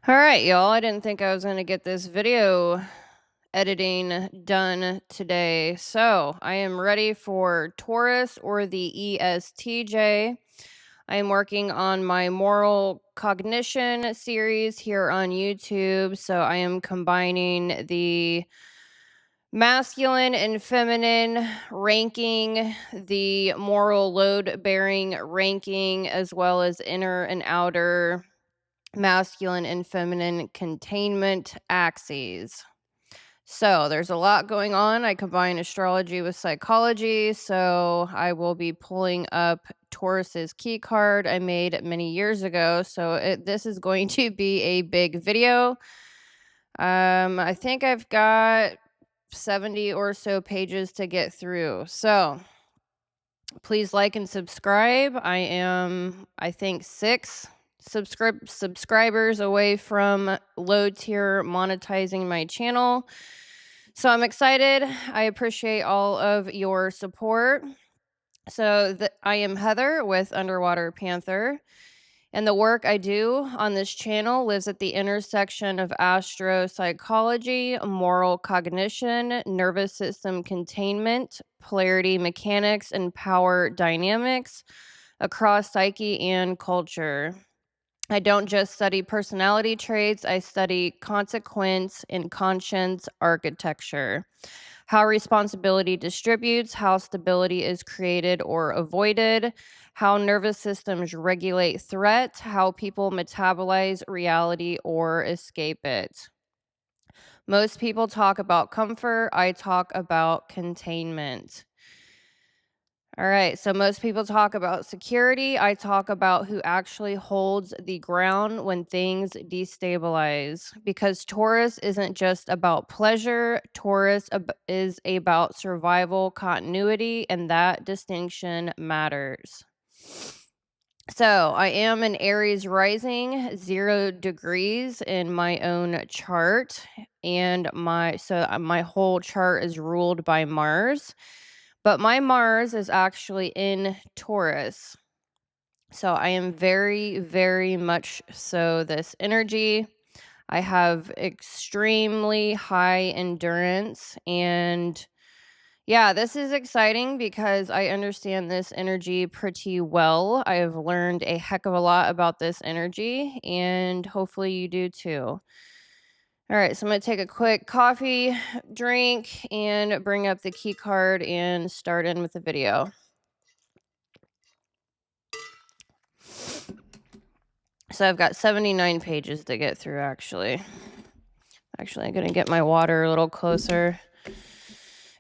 All right, y'all. I didn't think I was going to get this video editing done today. So I am ready for Taurus or the ESTJ. I am working on my moral cognition series here on YouTube. So I am combining the masculine and feminine ranking, the moral load bearing ranking, as well as inner and outer masculine and feminine containment axes. So there's a lot going on. I combine astrology with psychology. So I will be pulling up Taurus's key card I made many years ago. So this is going to be a big video. I think I've got 70 or so pages to get through. So please like and subscribe. I am, I think, 6 subscribers away from low tier monetizing my channel. So I'm excited. I appreciate all of your support. So I am Heather with Underwater Panther. And the work I do on this channel lives at the intersection of astro-psychology, moral cognition, nervous system containment, polarity mechanics, and power dynamics across psyche and culture. I don't just study personality traits, I study consequence and conscience architecture. How responsibility distributes, how stability is created or avoided, how nervous systems regulate threat, how people metabolize reality or escape it. Most people talk about comfort, I talk about containment. All right, so most people talk about security. I talk about who actually holds the ground when things destabilize. Because Taurus isn't just about pleasure, Taurus is about survival continuity, and that distinction matters. So I am an Aries rising, 0 degrees in my own chart, and my whole chart is ruled by Mars. But my Mars is actually in Taurus. So I am very, very much so this energy. I have extremely high endurance. And yeah, this is exciting because I understand this energy pretty well. I have learned a heck of a lot about this energy, and hopefully you do too. All right, so I'm going to take a quick coffee drink and bring up the key card and start in with the video. So I've got 79 pages to get through, actually. Actually, I'm going to get my water a little closer.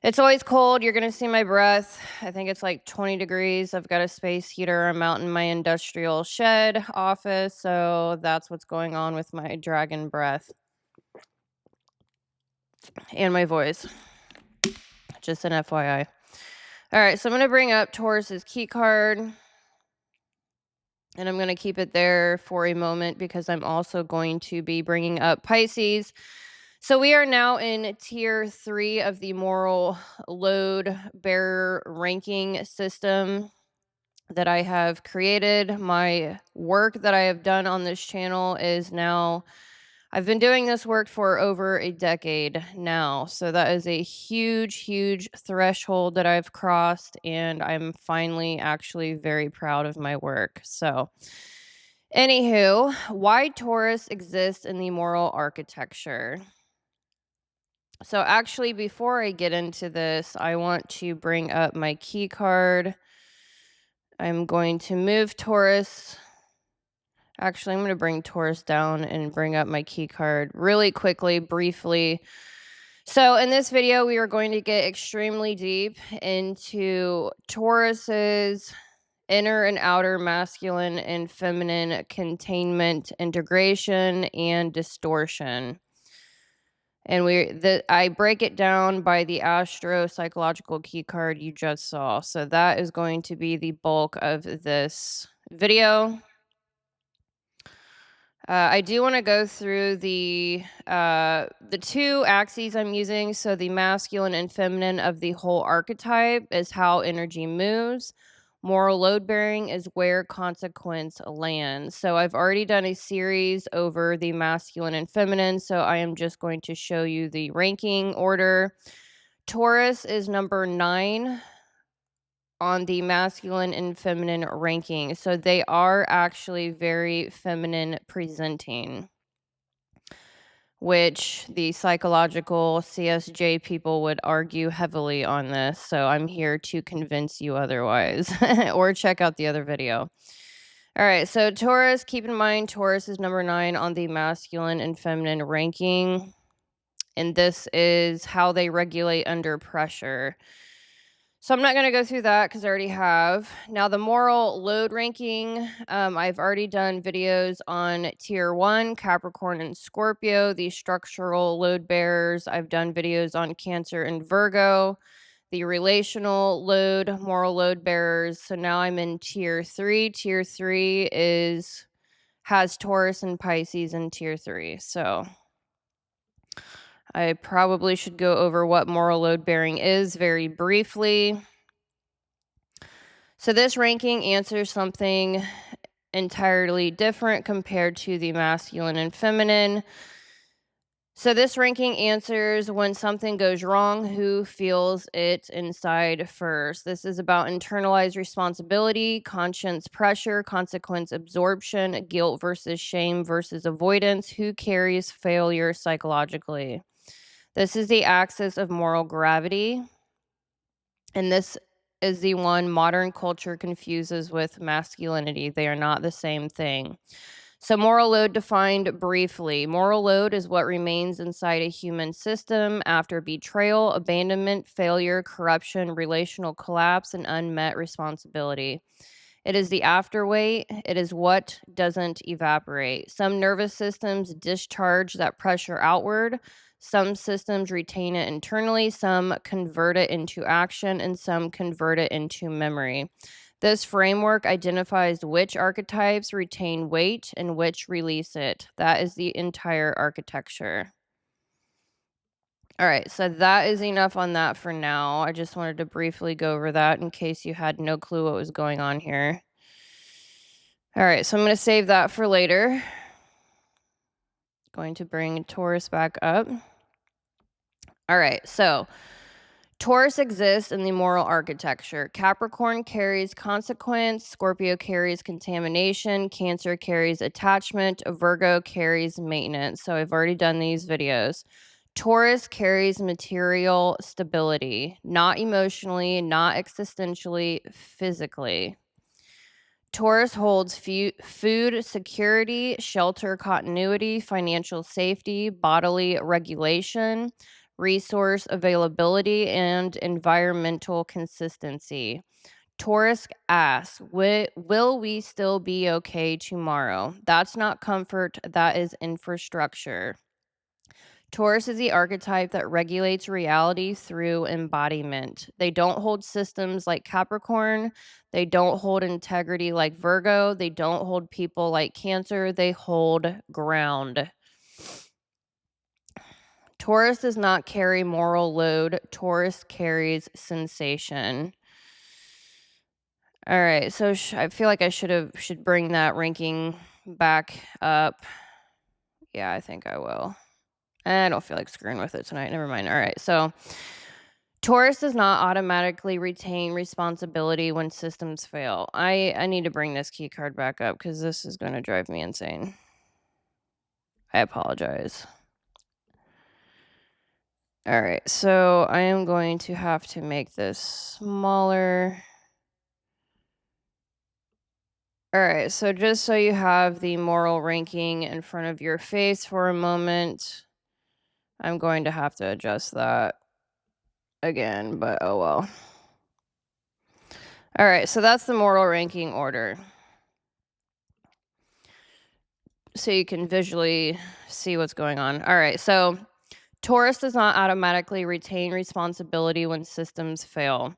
It's always cold. You're going to see my breath. I think it's like 20 degrees. I've got a space heater. I'm out in my industrial shed office, so that's what's going on with my dragon breath. And my voice. Just an FYI. All right, so I'm going to bring up Taurus's key card. And I'm going to keep it there for a moment because I'm also going to be bringing up Pisces. So we are now in tier 3 of the moral load bearer ranking system that I have created. My work that I have done on this channel is now, I've been doing this work for over a decade now. So that is a huge, huge threshold that I've crossed, and I'm finally actually very proud of my work. So anywho, why Taurus exists in the moral architecture. So actually, before I get into this, I want to bring up my key card. I'm going to move Taurus. Actually, I'm going to bring Taurus down and bring up my key card really quickly, briefly. So in this video, we are going to get extremely deep into Taurus's inner and outer masculine and feminine containment, integration, and distortion. And I break it down by the Astro-Psychological key card you just saw. So that is going to be the bulk of this video. I do want to go through the 2 axes I'm using. So the masculine and feminine of the whole archetype is how energy moves, Moral load bearing is where consequence lands. So I've already done a series over the masculine and feminine, so I am just going to show you the ranking order. Taurus is number 9 on the masculine and feminine ranking. So they are actually very feminine presenting, which the psychological CSJ people would argue heavily on this. So I'm here to convince you otherwise, or check out the other video. All right, so Taurus, keep in mind, Taurus is number 9 on the masculine and feminine ranking. And this is how they regulate under pressure. So I'm not going to go through that because I already have. Now, the moral load ranking, I've already done videos on tier 1, Capricorn and Scorpio, the structural load bearers. I've done videos on Cancer and Virgo, the relational load, moral load bearers. So now I'm in tier 3. Tier 3 has Taurus and Pisces in tier 3. So I probably should go over what moral load bearing is very briefly. So this ranking answers something entirely different compared to the masculine and feminine. So this ranking answers when something goes wrong, who feels it inside first. This is about internalized responsibility, conscience pressure, consequence absorption, guilt versus shame versus avoidance, who carries failure psychologically. This is the axis of moral gravity, and this is the one modern culture confuses with masculinity. They are not the same thing. So moral load defined briefly. Moral load is what remains inside a human system after betrayal, abandonment, failure, corruption, relational collapse, and unmet responsibility. It is the afterweight. It is what doesn't evaporate. Some nervous systems discharge that pressure outward. Some systems retain it internally. Some convert it into action, and some convert it into memory. This framework identifies which archetypes retain weight and which release it. That is the entire architecture. All right, so that is enough on that for now. I just wanted to briefly go over that in case you had no clue what was going on here. All right, so I'm going to save that for later. Going to bring Taurus back up. All right, so Taurus exists in the moral architecture. Capricorn carries consequence, Scorpio carries contamination, Cancer carries attachment, Virgo carries maintenance. So I've already done these videos. Taurus carries material stability, not emotionally, not existentially, physically. Taurus holds food security, shelter continuity, financial safety, bodily regulation, resource availability, and environmental consistency. Taurus asks, will we still be okay tomorrow? That's not comfort, that is infrastructure. Taurus is the archetype that regulates reality through embodiment. They don't hold systems like Capricorn. They don't hold integrity like Virgo. They don't hold people like Cancer. They hold ground. Taurus does not carry moral load. Taurus carries sensation. All right, so I feel like I should bring that ranking back up. Yeah, I think I will. I don't feel like screwing with it tonight. Never mind. All right. So Taurus does not automatically retain responsibility when systems fail. I need to bring this key card back up because this is going to drive me insane. I apologize. All right. So I am going to have to make this smaller. All right. So just so you have the moral ranking in front of your face for a moment, I'm going to have to adjust that again, but oh well. All right, so that's the moral ranking order. So you can visually see what's going on. All right, so Taurus does not automatically retain responsibility when systems fail.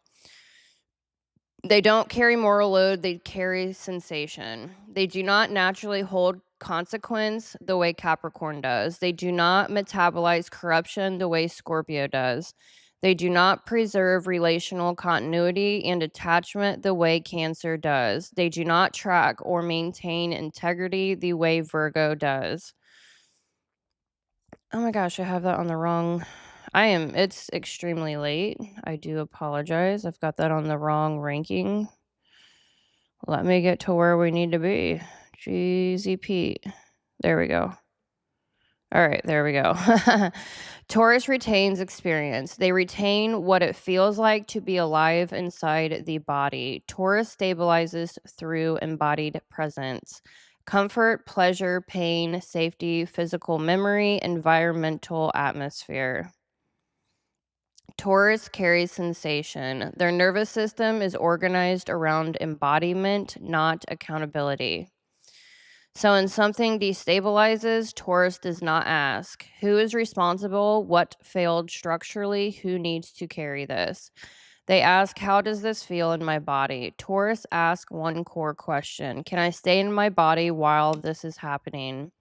They don't carry moral load, they carry sensation. They do not naturally hold consequence the way Capricorn does. They do not metabolize corruption the way Scorpio does. They do not preserve relational continuity and attachment the way Cancer does. They do not track or maintain integrity the way Virgo does. Oh my gosh, I have that on the wrong. It's extremely late. I do apologize. I've got that on the wrong ranking. Let me get to where we need to be. Jeezy Pete. There we go. All right, there we go. Taurus retains experience. They retain what it feels like to be alive inside the body. Taurus stabilizes through embodied presence. Comfort, pleasure, pain, safety, physical memory, environmental atmosphere. Taurus carries sensation. Their nervous system is organized around embodiment, not accountability. So, when something destabilizes, Taurus does not ask who is responsible, what failed structurally, who needs to carry this. They ask, how does this feel in my body? Taurus asks one core question: can I stay in my body while this is happening?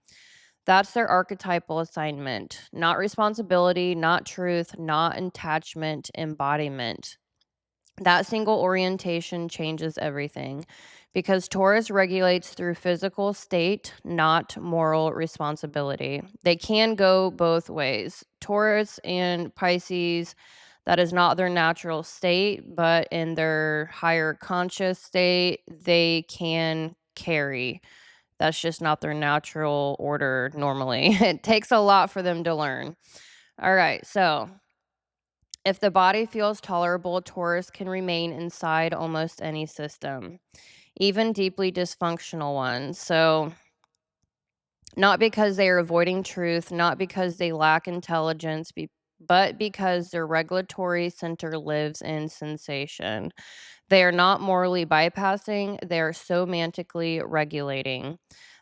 That's their archetypal assignment. Not responsibility, not truth, not attachment, embodiment. That single orientation changes everything because Taurus regulates through physical state, not moral responsibility. They can go both ways. Taurus and Pisces, that is not their natural state, but in their higher conscious state, they can carry. That's just not their natural order normally. It takes a lot for them to learn. All right, so if the body feels tolerable, Taurus can remain inside almost any system, even deeply dysfunctional ones. So, not because they are avoiding truth, not because they lack intelligence, but because their regulatory center lives in sensation. They are not morally bypassing, they are somatically regulating.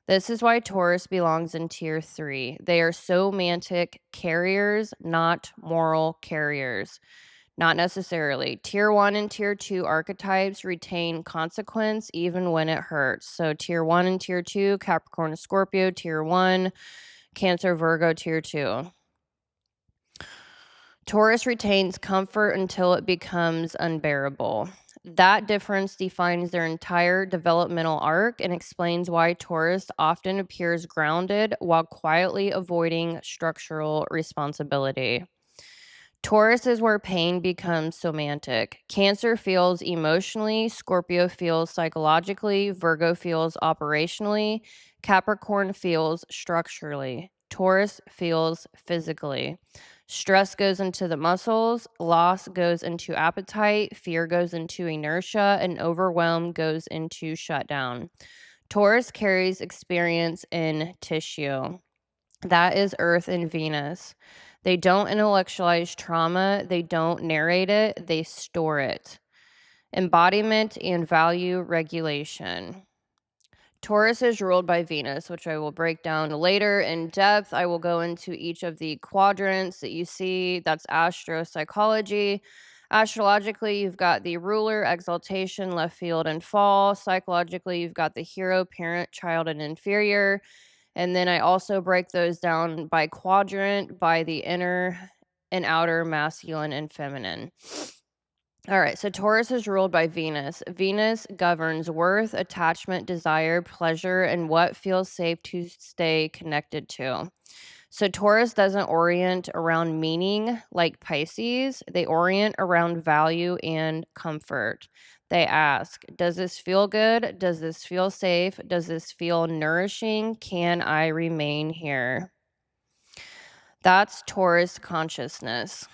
This is why Taurus belongs in tier 3. They are somatic carriers, not moral carriers. Not necessarily. Tier 1 and Tier 2 archetypes retain consequence even when it hurts. So Tier 1 and Tier 2, Capricorn and Scorpio, Tier 1, Cancer, Virgo, Tier 2. Taurus retains comfort until it becomes unbearable. That difference defines their entire developmental arc and explains why Taurus often appears grounded while quietly avoiding structural responsibility. Taurus is where pain becomes somatic. Cancer feels emotionally, Scorpio feels psychologically, Virgo feels operationally, Capricorn feels structurally, Taurus feels physically. Stress goes into the muscles, loss goes into appetite, fear goes into inertia, and overwhelm goes into shutdown. Taurus carries experience in tissue. That is Earth and Venus. They don't intellectualize trauma, they don't narrate it, they store it. Embodiment and value regulation. Taurus is ruled by Venus, which I will break down later in depth. I will go into each of the quadrants that you see. That's astro-psychology. Astrologically, you've got the ruler, exaltation, left field, and fall. Psychologically, you've got the hero, parent, child, and inferior. And then I also break those down by quadrant, by the inner and outer masculine and feminine. All right, so Taurus is ruled by Venus. Venus governs worth, attachment, desire, pleasure, and what feels safe to stay connected to. So Taurus doesn't orient around meaning like Pisces. They orient around value and comfort. They ask, does this feel good? Does this feel safe? Does this feel nourishing? Can I remain here? That's Taurus consciousness.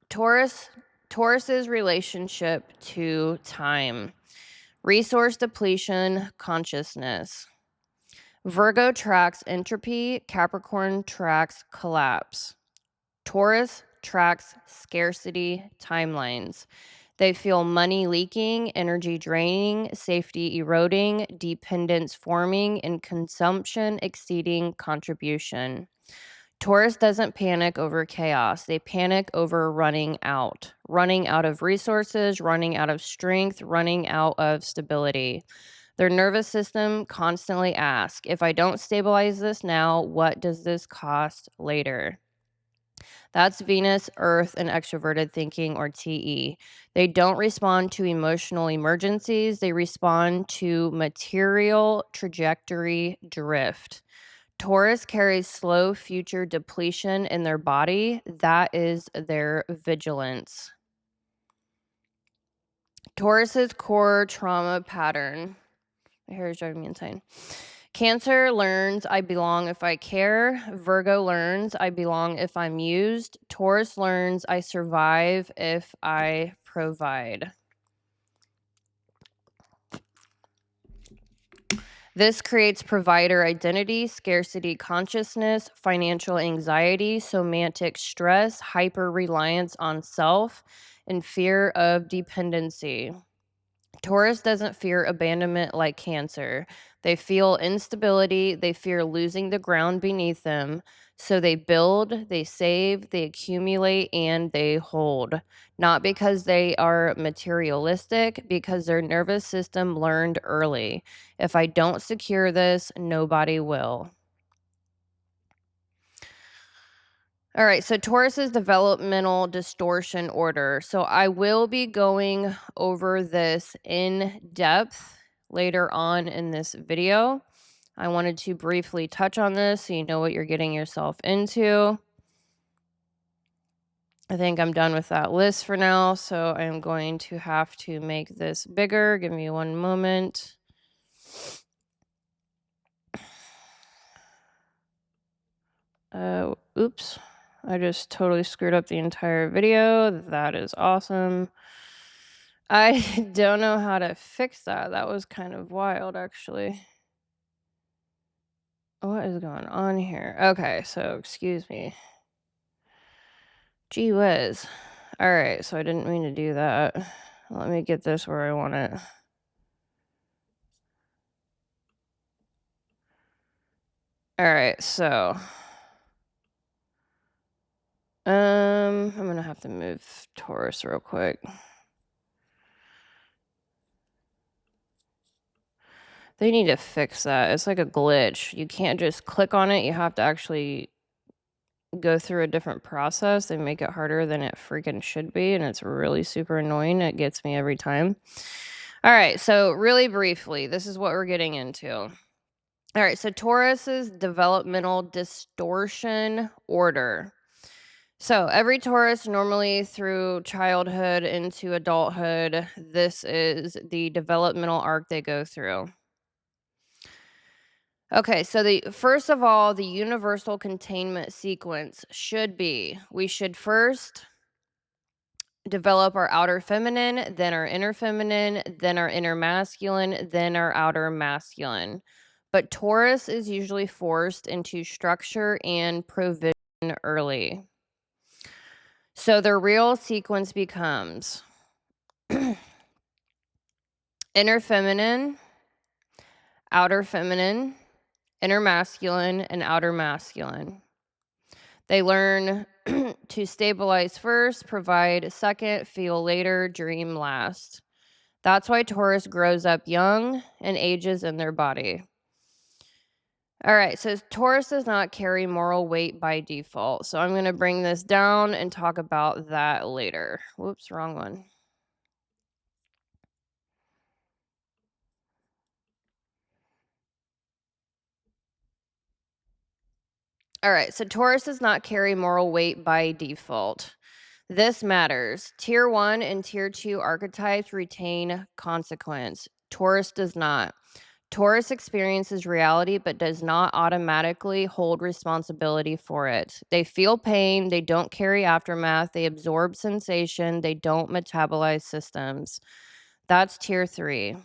Taurus's relationship to time. Resource depletion consciousness. Virgo tracks entropy, Capricorn tracks collapse. Taurus tracks scarcity timelines. They feel money leaking, energy draining, safety eroding, dependence forming, and consumption exceeding contribution. Taurus doesn't panic over chaos. They panic over running out of resources, running out of strength, running out of stability. Their nervous system constantly asks, if I don't stabilize this now, what does this cost later? That's Venus, Earth, and extroverted thinking, or TE. They don't respond to emotional emergencies, they respond to material trajectory drift. Taurus carries slow future depletion in their body. That is their vigilance. Taurus's core trauma pattern. My hair is driving me insane. Cancer learns I belong if I care. Virgo learns I belong if I'm used. Taurus learns I survive if I provide. This creates provider identity, scarcity consciousness, financial anxiety, somatic stress, hyper reliance on self, and fear of dependency. Taurus doesn't fear abandonment like Cancer. They feel instability, they fear losing the ground beneath them. So they build, they save, they accumulate, and they hold. Not because they are materialistic, because their nervous system learned early. If I don't secure this, nobody will. All right, so Taurus's developmental distortion order. So I will be going over this in depth later on in this video. I wanted to briefly touch on this so you know what you're getting yourself into. I think I'm done with that list for now, so I'm going to have to make this bigger. Give me one moment. Oops. I just totally screwed up the entire video. That is awesome. I don't know how to fix that. That was kind of wild, actually. What is going on here? Okay, so excuse me. Gee whiz. All right, so I didn't mean to do that. Let me get this where I want it. All right, so I'm gonna have to move Taurus real quick. They need to fix that. It's like a glitch. You can't just click on it. You have to actually go through a different process. They make it harder than it freaking should be, and it's really super annoying. It gets me every time. All right, so really briefly, this is what we're getting into. All right, so Taurus's developmental distortion order. So every Taurus, normally through childhood into adulthood, this is the developmental arc they go through. Okay, so first of all, the universal containment sequence should be, we should first develop our outer feminine, then our inner feminine, then our inner masculine, then our outer masculine. But Taurus is usually forced into structure and provision early. So the real sequence becomes inner feminine, outer feminine, inner masculine, and outer masculine. They learn to stabilize first, provide second, feel later, dream last. That's why Taurus grows up young and ages in their body. All right, so Taurus does not carry moral weight by default. So I'm going to bring this down and talk about that later. Whoops, wrong one. All right, so Taurus does not carry moral weight by default. This matters. Tier 1 and Tier 2 archetypes retain consequence. Taurus does not. Taurus experiences reality but does not automatically hold responsibility for it. They feel pain, they don't carry aftermath, they absorb sensation, they don't metabolize systems. That's Tier 3.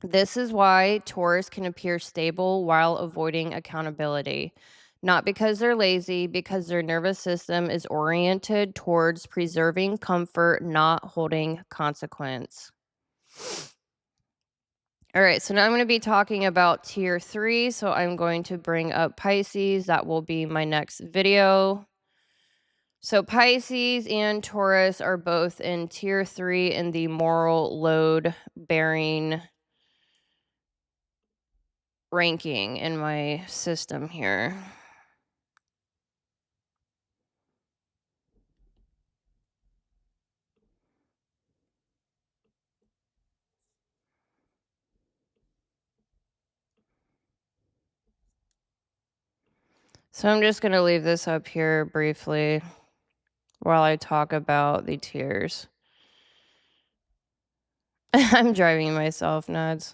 This is why Taurus can appear stable while avoiding accountability. Not because they're lazy, because their nervous system is oriented towards preserving comfort, not holding consequence. All right, so now I'm going to be talking about Tier 3. So I'm going to bring up Pisces. That will be my next video. So Pisces and Taurus are both in Tier 3 in the moral load bearing ranking in my system here. So I'm just going to leave this up here briefly while I talk about the tiers. I'm driving myself nuts.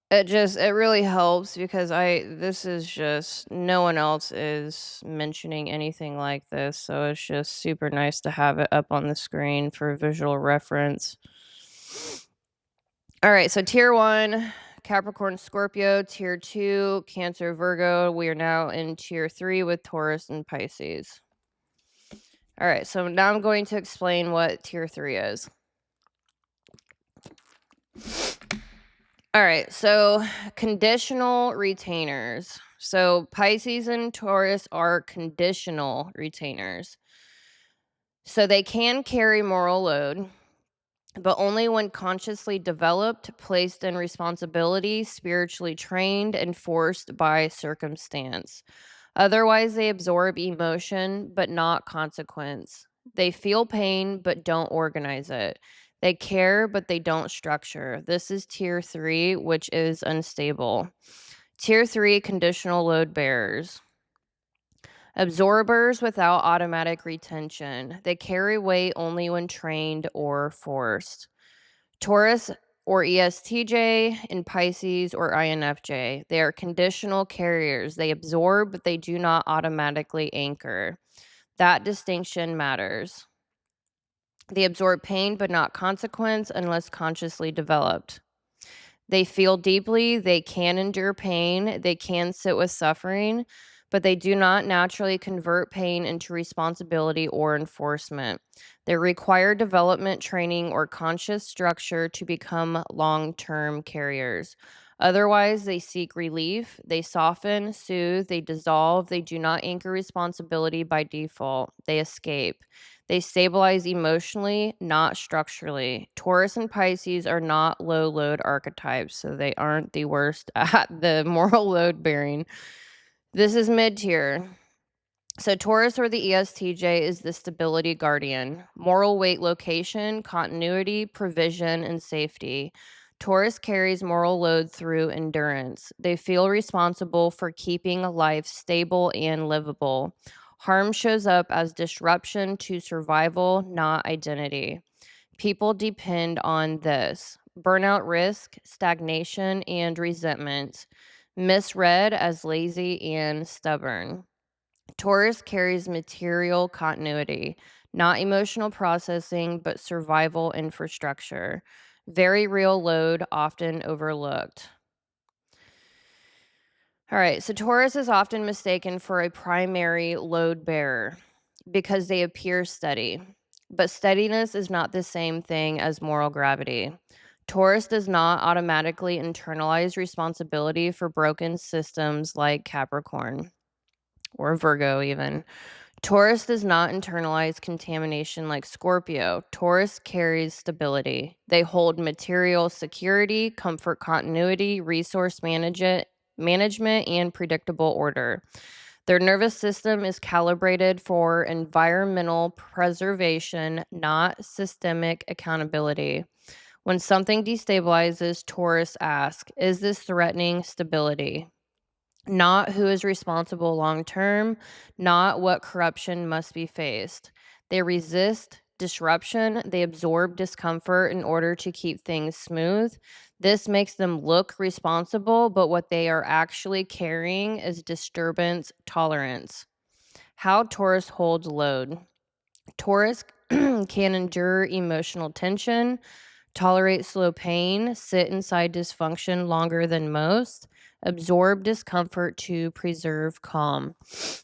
It really helps because this is just, no one else is mentioning anything like this, so it's just super nice to have it up on the screen for visual reference. All right, so tier 1, Capricorn, Scorpio. Tier 2, Cancer, Virgo. We are now in tier 3 with Taurus and Pisces. All right, so now I'm going to explain what tier 3 is. All right, so conditional retainers. So Pisces and Taurus are conditional retainers. So they can carry moral load, but only when consciously developed, placed in responsibility, spiritually trained, and forced by circumstance. Otherwise, they absorb emotion, but not consequence. They feel pain, but don't organize it. They care, but they don't structure. This is tier 3, which is unstable. Tier 3, conditional load bearers. Absorbers without automatic retention. They carry weight only when trained or forced. Taurus or ESTJ, and Pisces or INFJ. They are conditional carriers. They absorb, but they do not automatically anchor. That distinction matters. They absorb pain, but not consequence unless consciously developed. They feel deeply. They can endure pain. They can sit with suffering, but they do not naturally convert pain into responsibility or enforcement. They require development, training, or conscious structure to become long-term carriers. Otherwise, they seek relief, they soften, soothe, they dissolve, they do not anchor responsibility by default, they escape. They stabilize emotionally, not structurally. Taurus and Pisces are not low load archetypes, so they aren't the worst at the moral load bearing. This is mid tier. So Taurus or the ESTJ is the stability guardian, moral weight location, continuity, provision, and safety. Taurus carries moral load through endurance. They feel responsible for keeping life stable and livable. Harm shows up as disruption to survival, not identity. People depend on this: burnout risk, stagnation, and resentment, misread as lazy and stubborn. Taurus carries material continuity, not emotional processing, but survival infrastructure. Very real load, often overlooked. All right, so Taurus is often mistaken for a primary load bearer because they appear steady. But steadiness is not the same thing as moral gravity. Taurus does not automatically internalize responsibility for broken systems like Capricorn or Virgo, even. Taurus does not internalize contamination like Scorpio. Taurus carries stability. They hold material security, comfort continuity, resource management, and predictable order. Their nervous system is calibrated for environmental preservation, not systemic accountability. When something destabilizes, Taurus asks, is this threatening stability? Not who is responsible long term, not what corruption must be faced. They resist disruption, they absorb discomfort in order to keep things smooth. This makes them look responsible, but what they are actually carrying is disturbance tolerance. How Taurus holds load. Taurus can endure emotional tension, tolerate slow pain, sit inside dysfunction longer than most, absorb discomfort to preserve calm.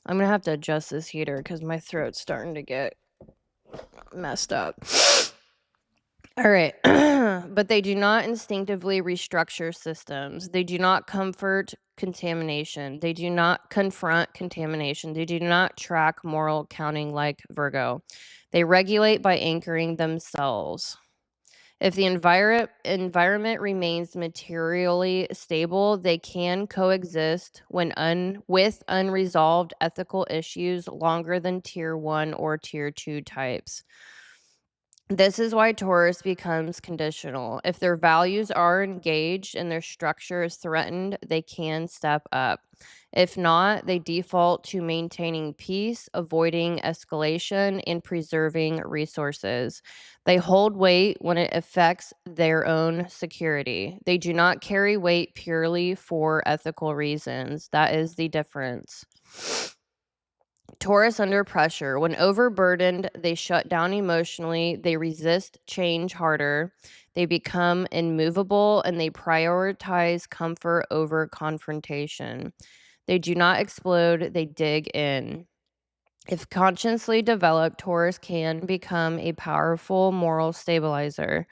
I'm going to have to adjust this heater because my throat's starting to get messed up. All right. But they do not instinctively restructure systems. They do not comfort contamination. They do not confront contamination. They do not track moral accounting like Virgo. They regulate by anchoring themselves. If the environment remains materially stable, they can coexist with unresolved ethical issues longer than tier 1 or tier 2 types. This is why Taurus becomes conditional. If their values are engaged and their structure is threatened, they can step up. If not, they default to maintaining peace, avoiding escalation, and preserving resources. They hold weight when it affects their own security. They do not carry weight purely for ethical reasons. That is the difference. Taurus under pressure. When overburdened, they shut down emotionally, they resist change harder, they become immovable, and they prioritize comfort over confrontation. They do not explode, they dig in. If consciously developed, Taurus can become a powerful moral stabilizer,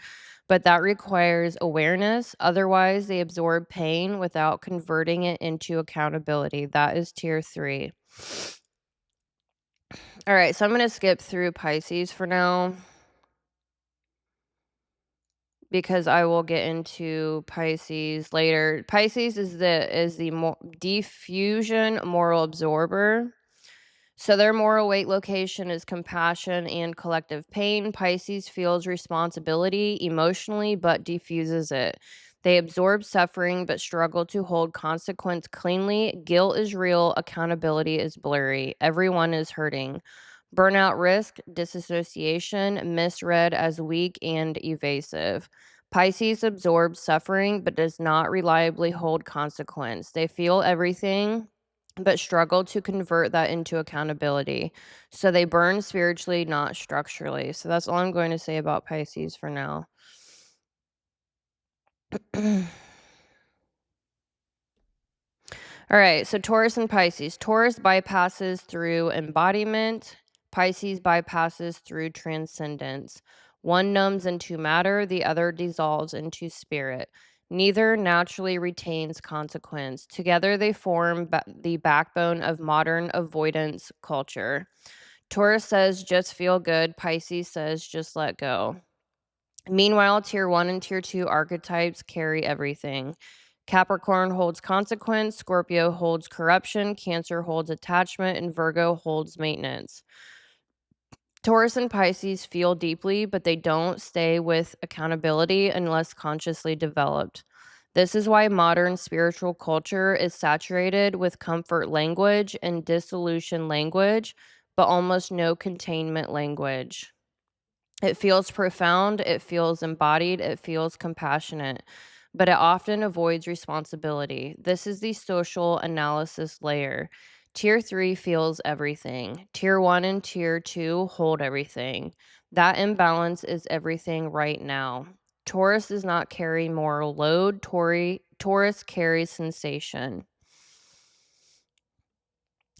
but that requires awareness. Otherwise, they absorb pain without converting it into accountability. That is tier 3. All right, so I'm going to skip through Pisces for now because I will get into Pisces later. Pisces is the diffusion moral absorber. So their moral weight location is compassion and collective pain. Pisces feels responsibility emotionally but diffuses it. They absorb suffering but struggle to hold consequence cleanly. Guilt is real, accountability is blurry. Everyone is hurting. Burnout risk, disassociation, misread as weak and evasive. Pisces absorbs suffering but does not reliably hold consequence. They feel everything but struggle to convert that into accountability. So they burn spiritually, not structurally. So that's all I'm going to say about Pisces for now. All right, so Taurus and Pisces. Taurus bypasses through embodiment. Pisces bypasses through transcendence. One numbs into matter, the other dissolves into spirit. Neither naturally retains consequence. Together they form the backbone of modern avoidance culture. Taurus says just feel good. Pisces says just let go. Meanwhile, tier 1 and tier 2 archetypes carry everything. Capricorn holds consequence, Scorpio holds corruption, Cancer holds attachment, and Virgo holds maintenance. Taurus and Pisces feel deeply, but they don't stay with accountability unless consciously developed. This is why modern spiritual culture is saturated with comfort language and dissolution language, but almost no containment language. It feels profound, it feels embodied, it feels compassionate, but it often avoids responsibility. This is the social analysis layer. Tier 3 feels everything. Tier 1 and Tier 2 hold everything. That imbalance is everything right now. Taurus does not carry moral load, Taurus carries sensation.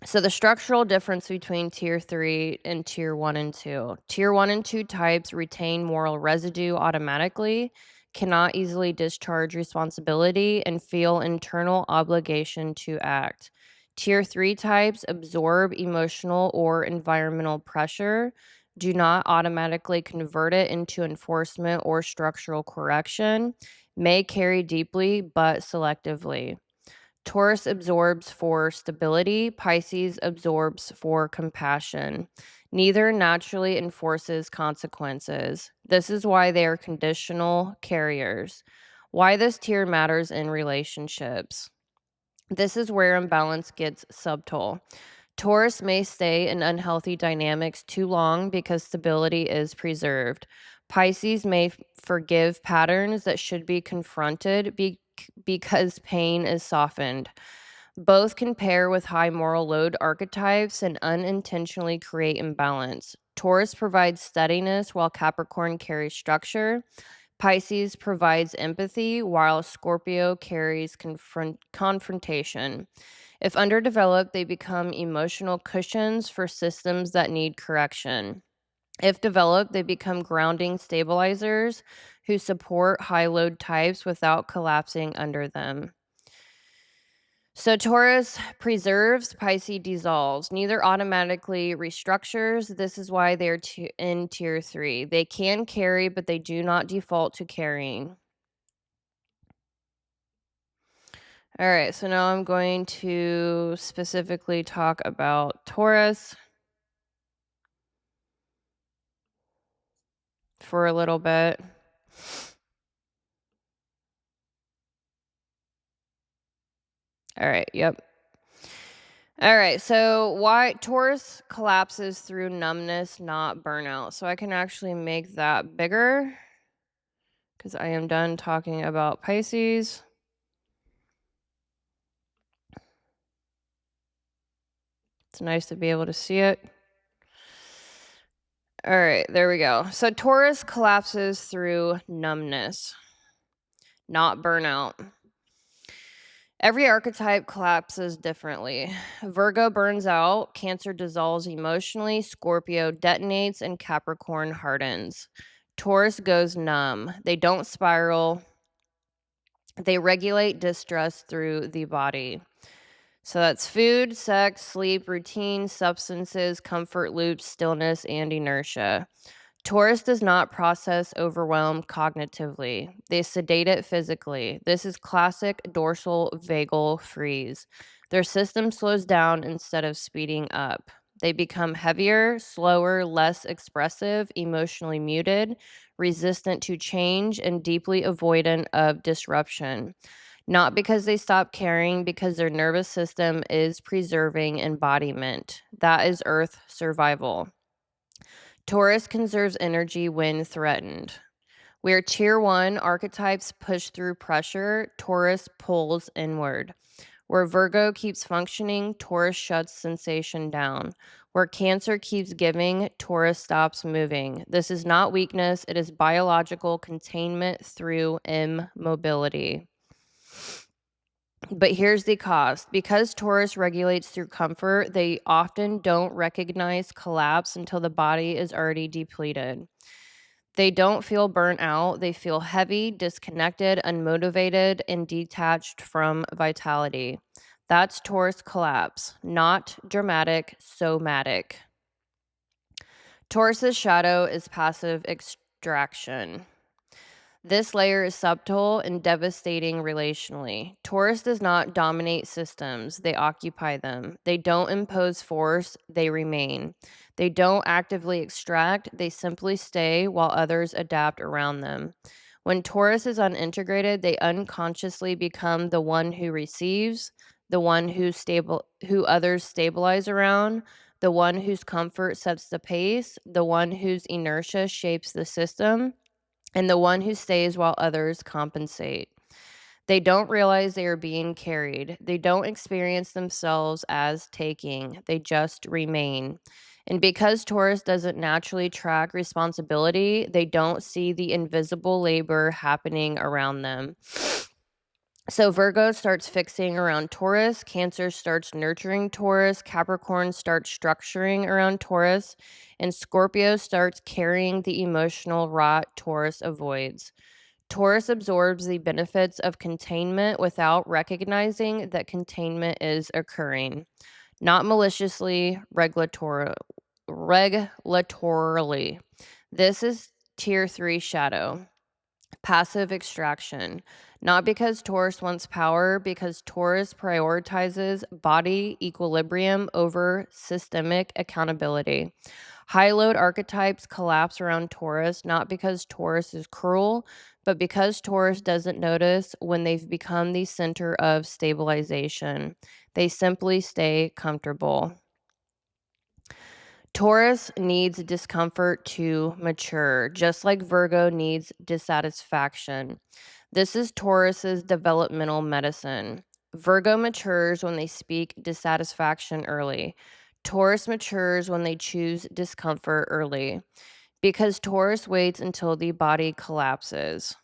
So the structural difference between tier 3 and tier 1 and 2. Tier 1 and 2 types retain moral residue automatically, cannot easily discharge responsibility, and feel internal obligation to act. Tier 3 types absorb emotional or environmental pressure, do not automatically convert it into enforcement or structural correction, may carry deeply but selectively. Taurus absorbs for stability, Pisces absorbs for compassion. Neither naturally enforces consequences. This is why they are conditional carriers. Why this tier matters in relationships. This is where imbalance gets subtle. Taurus may stay in unhealthy dynamics too long because stability is preserved. Pisces may forgive patterns that should be confronted because pain is softened. Both can pair with high moral load archetypes and unintentionally create imbalance. Taurus provides steadiness while Capricorn carries structure. Pisces provides empathy while Scorpio carries confrontation. If underdeveloped, they become emotional cushions for systems that need correction. If developed, they become grounding stabilizers who support high load types without collapsing under them. So Taurus preserves, Pisces dissolves. Neither automatically restructures. This is why they're in tier 3. They can carry, but they do not default to carrying. All right, so now I'm going to specifically talk about Taurus. for a little bit. All right, yep. All right, so why Taurus collapses through numbness, not burnout. So I can actually make that bigger because I am done talking about Pisces. It's nice to be able to see it. All right, there we go. So Taurus collapses through numbness, not burnout. Every archetype collapses differently. Virgo burns out, Cancer dissolves emotionally, Scorpio detonates, and Capricorn hardens. Taurus goes numb. They don't spiral. They regulate distress through the body. So that's food, sex, sleep, routine, substances, comfort loops, stillness, and inertia. Taurus does not process overwhelm cognitively. They sedate it physically. This is classic dorsal vagal freeze. Their system slows down instead of speeding up. They become heavier, slower, less expressive, emotionally muted, resistant to change, and deeply avoidant of disruption. Not because they stop caring, because their nervous system is preserving embodiment. That is Earth survival. Taurus conserves energy when threatened. Where tier 1 archetypes push through pressure, Taurus pulls inward. Where Virgo keeps functioning, Taurus shuts sensation down. Where Cancer keeps giving, Taurus stops moving. This is not weakness, it is biological containment through immobility. But here's the cost. Because Taurus regulates through comfort, they often don't recognize collapse until the body is already depleted. They don't feel burnt out. They feel heavy, disconnected, unmotivated, and detached from vitality. That's Taurus collapse, not dramatic, somatic. Taurus's shadow is passive extraction. This layer is subtle and devastating relationally. Taurus does not dominate systems, they occupy them. They don't impose force, they remain. They don't actively extract, they simply stay while others adapt around them. When Taurus is unintegrated, they unconsciously become the one who receives, the one who others stabilize around, the one whose comfort sets the pace, the one whose inertia shapes the system, and the one who stays while others compensate. They don't realize they are being carried. They don't experience themselves as taking. They just remain. And because Taurus doesn't naturally track responsibility, they don't see the invisible labor happening around them. So Virgo starts fixing around Taurus, Cancer starts nurturing Taurus, Capricorn starts structuring around Taurus, and Scorpio starts carrying the emotional rot Taurus avoids. Taurus absorbs the benefits of containment without recognizing that containment is occurring, not maliciously, regulatorily. This is tier 3 shadow. Passive extraction. Not because Taurus wants power, because Taurus prioritizes body equilibrium over systemic accountability. High load archetypes collapse around Taurus, not because Taurus is cruel, but because Taurus doesn't notice when they've become the center of stabilization. They simply stay comfortable. Taurus needs discomfort to mature, just like Virgo needs dissatisfaction. This is Taurus's developmental medicine. Virgo matures when they speak dissatisfaction early. Taurus matures when they choose discomfort early. Because Taurus waits until the body collapses.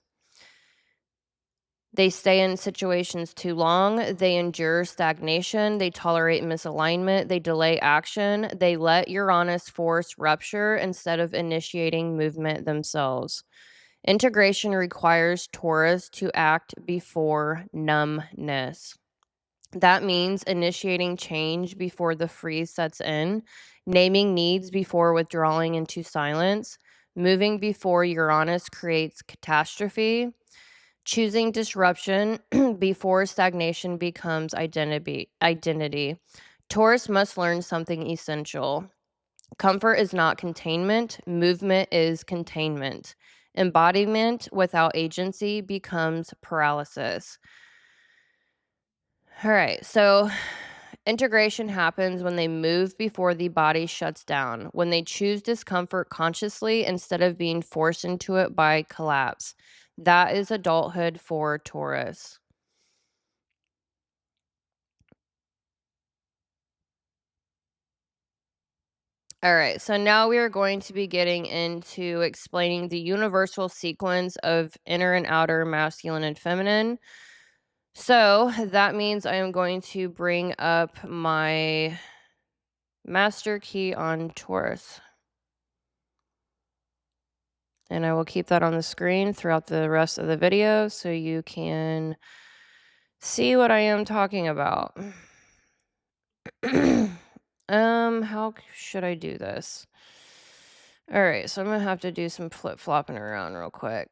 They stay in situations too long. They endure stagnation. They tolerate misalignment. They delay action. They let Uranus force rupture instead of initiating movement themselves. Integration requires Taurus to act before numbness. That means initiating change before the freeze sets in, naming needs before withdrawing into silence, moving before Uranus creates catastrophe, choosing disruption before stagnation becomes identity. Taurus must learn something essential. Comfort is not containment. Movement is containment. Embodiment without agency becomes paralysis. All right, so integration happens when they move before the body shuts down, when they choose discomfort consciously instead of being forced into it by collapse. That is adulthood for Taurus. All right, so now we are going to be getting into explaining the universal sequence of inner and outer masculine and feminine. So that means I am going to bring up my master key on Taurus. And I will keep that on the screen throughout the rest of the video so you can see what I am talking about. How should I do this? All right, so I'm gonna have to do some flip-flopping around real quick.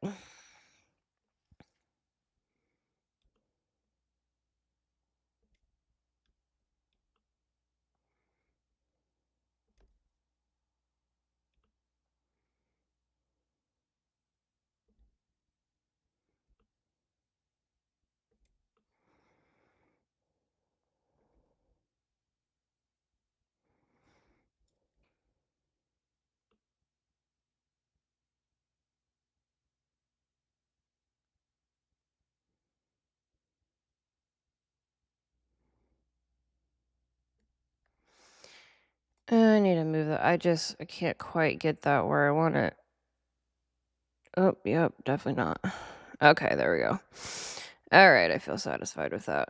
I need to move that. I can't quite get that where I want it. Oh, yep, definitely not. Okay, there we go. All right, I feel satisfied with that.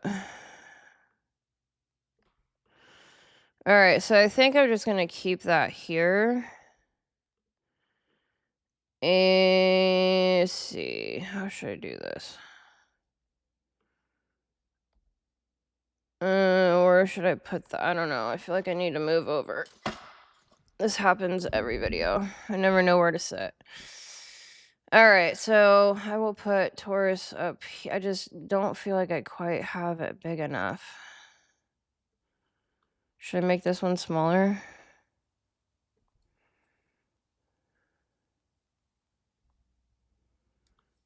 All right, so I think I'm just going to keep that here. And let's see, how should I do this? Where should I put that? I don't know. I feel like I need to move over. This happens every video. I never know where to sit. All right, so I will put Taurus up here. I just don't feel like I quite have it big enough. Should I make this one smaller?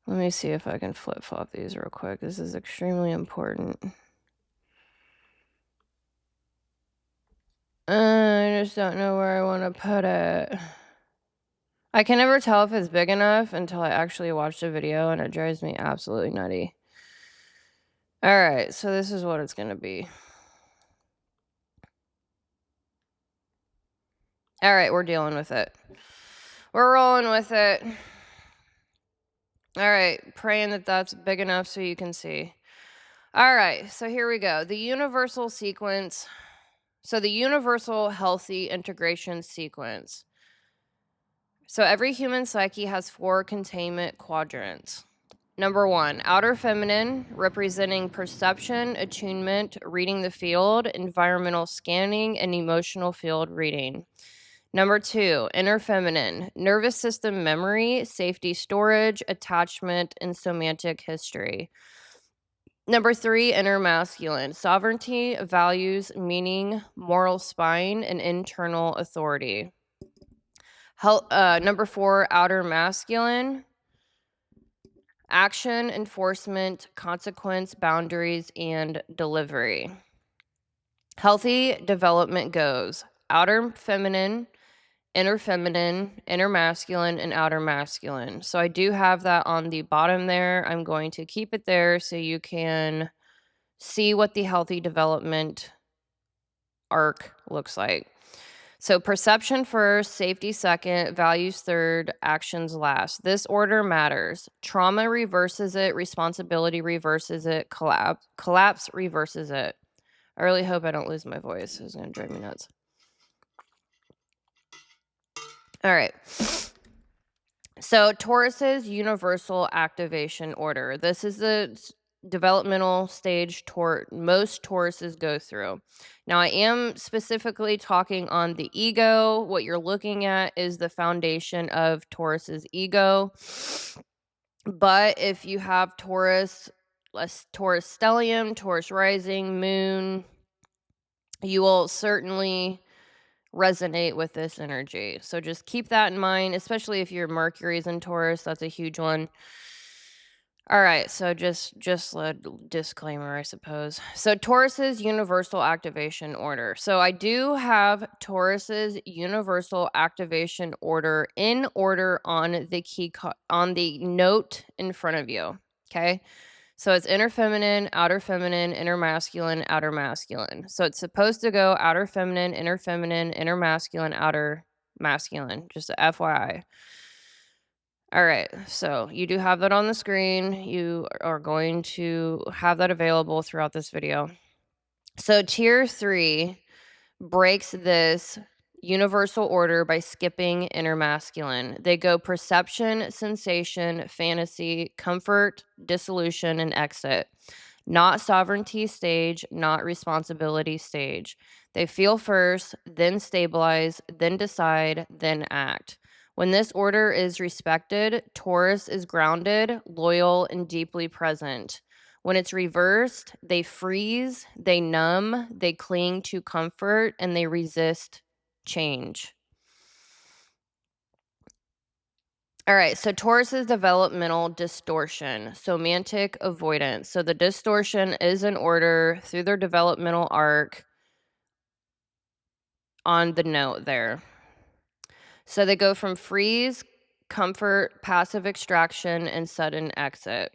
Let me see if I can flip-flop these real quick. This is extremely important. I just don't know where I want to put it. I can never tell if it's big enough until I actually watch the video, and it drives me absolutely nutty. All right, so this is what it's going to be. All right, we're dealing with it. We're rolling with it. All right, praying that that's big enough so you can see. All right, so here we go. The universal sequence. So the universal healthy integration sequence. So every human psyche has 4 containment quadrants. Number 1, outer feminine, representing perception, attunement, reading the field, environmental scanning, and emotional field reading. Number 2, inner feminine, nervous system memory, safety storage, attachment, and somatic history. Number 3, inner masculine, sovereignty, values, meaning, moral spine, and internal authority. Number 4, outer masculine, action, enforcement, consequence, boundaries, and delivery. Healthy development goes outer feminine, inner masculine, and outer masculine. So I do have that on the bottom there. I'm going to keep it there so you can see what the healthy development arc looks like. So perception first, safety second, values third, actions last. This order matters. Trauma reverses it, responsibility reverses it, collapse reverses it. I really hope I don't lose my voice. It's going to drive me nuts. All right. So Taurus's universal activation order. This is the developmental stage most Tauruses go through. Now, I am specifically talking on the ego. What you're looking at is the foundation of Taurus's ego. But if you have Taurus stellium, Taurus rising, moon, you will certainly resonate with this energy. So just keep that in mind, especially if your Mercury's in Taurus. That's a huge one. All right, so just a disclaimer, I suppose. So Taurus's universal activation order. So I do have Taurus's universal activation order in order on the on the note in front of you. Okay. So it's inner feminine, inner masculine, outer masculine. So it's supposed to go outer feminine, inner masculine, outer masculine. Just a FYI. All right, so you do have that on the screen. You are going to have that available throughout this video. So tier 3 breaks this universal order by skipping inner masculine. They go perception, sensation, fantasy, comfort, dissolution, and exit. Not sovereignty stage, not responsibility stage. They feel first, then stabilize, then decide, then act. When this order is respected, Taurus is grounded, loyal, and deeply present. When it's reversed, they freeze, they numb, they cling to comfort, and they resist change. All right, so Taurus is developmental distortion, somatic avoidance. So the distortion is in order through their developmental arc on the note there. So they go from freeze, comfort, passive extraction, and sudden exit.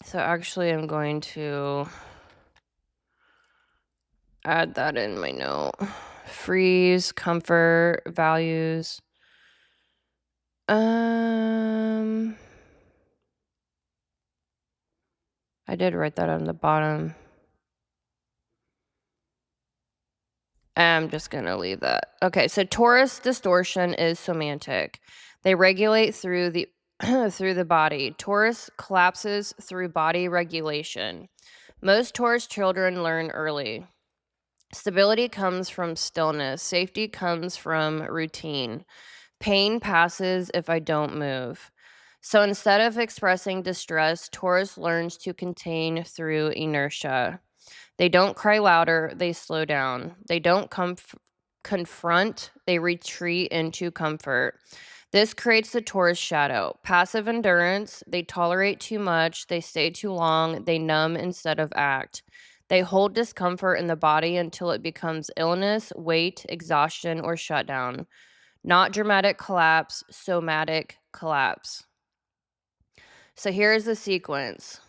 So actually I'm going to add that in my note. Freeze, comfort, values. I did write that on the bottom. I'm just going to leave that. Okay, so Taurus distortion is somatic. They regulate through the through the body. Taurus collapses through body regulation. Most Taurus children learn early. Stability comes from stillness. Safety comes from routine. Pain passes if I don't move. So instead of expressing distress, Taurus learns to contain through inertia. They don't cry louder, they slow down. They don't confront, they retreat into comfort. This creates the Taurus shadow. Passive endurance, they tolerate too much, they stay too long, they numb instead of act. They hold discomfort in the body until it becomes illness, weight, exhaustion, or shutdown. Not dramatic collapse, somatic collapse. So here's the sequence.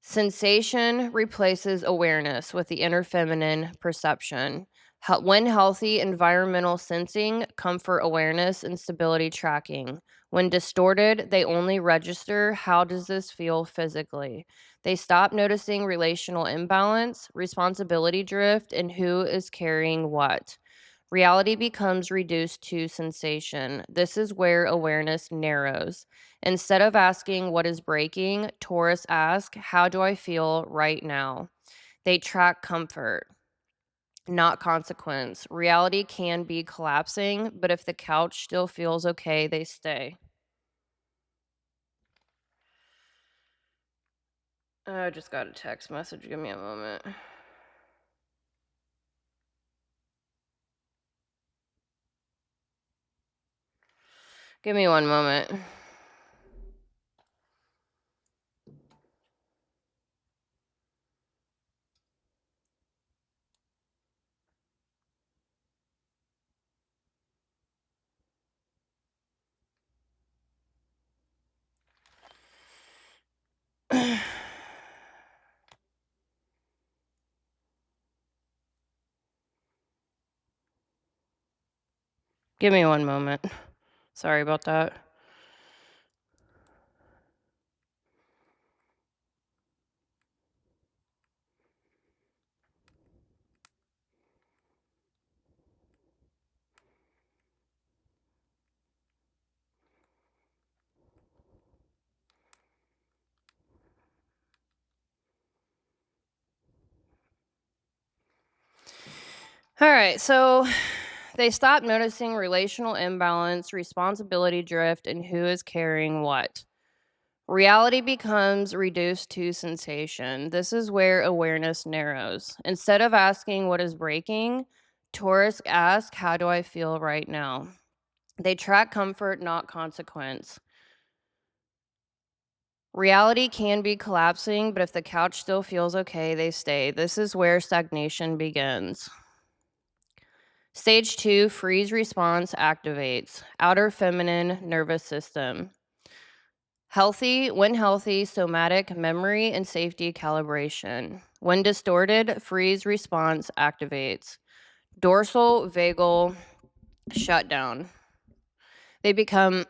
Sensation replaces awareness with the inner feminine perception. When healthy, environmental sensing, comfort awareness, and stability tracking. When distorted, they only register how does this feel physically. They stop noticing relational imbalance, responsibility drift, and who is carrying what. Reality becomes reduced to sensation. This is where awareness narrows. Instead of asking what is breaking, Taurus asks, how do I feel right now? They track comfort, not consequence. Reality can be collapsing, but if the couch still feels okay, they stay. I just got a text message. Give me a moment. Give me one moment. Give me one moment. Sorry about that. All right, so they stop noticing relational imbalance, responsibility drift, and who is carrying what. Reality becomes reduced to sensation. This is where awareness narrows. Instead of asking what is breaking, Taurus asks, how do I feel right now? They track comfort, not consequence. Reality can be collapsing, but if the couch still feels okay, they stay. This is where stagnation begins. Stage 2, freeze response activates. Outer feminine nervous system. When healthy, somatic memory and safety calibration. When distorted, freeze response activates. Dorsal vagal shutdown. They become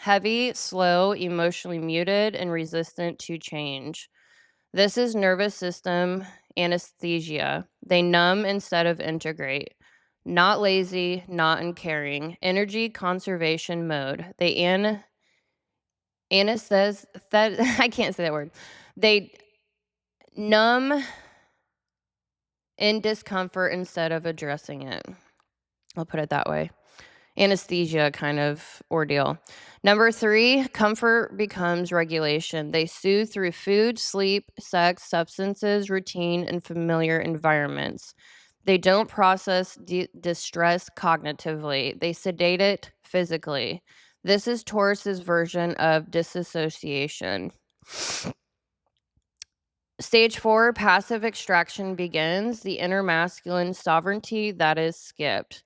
heavy, slow, emotionally muted, and resistant to change. This is nervous system anesthesia. They numb instead of integrate. Not lazy, not uncaring. Energy conservation mode. They I can't say that word. They numb in discomfort instead of addressing it. I'll put it that way. Anesthesia kind of ordeal. Number 3, comfort becomes regulation. They soothe through food, sleep, sex, substances, routine, and familiar environments. They don't process distress cognitively. They sedate it physically. This is Taurus's version of disassociation. Stage 4, passive extraction begins. The inner masculine sovereignty that is skipped.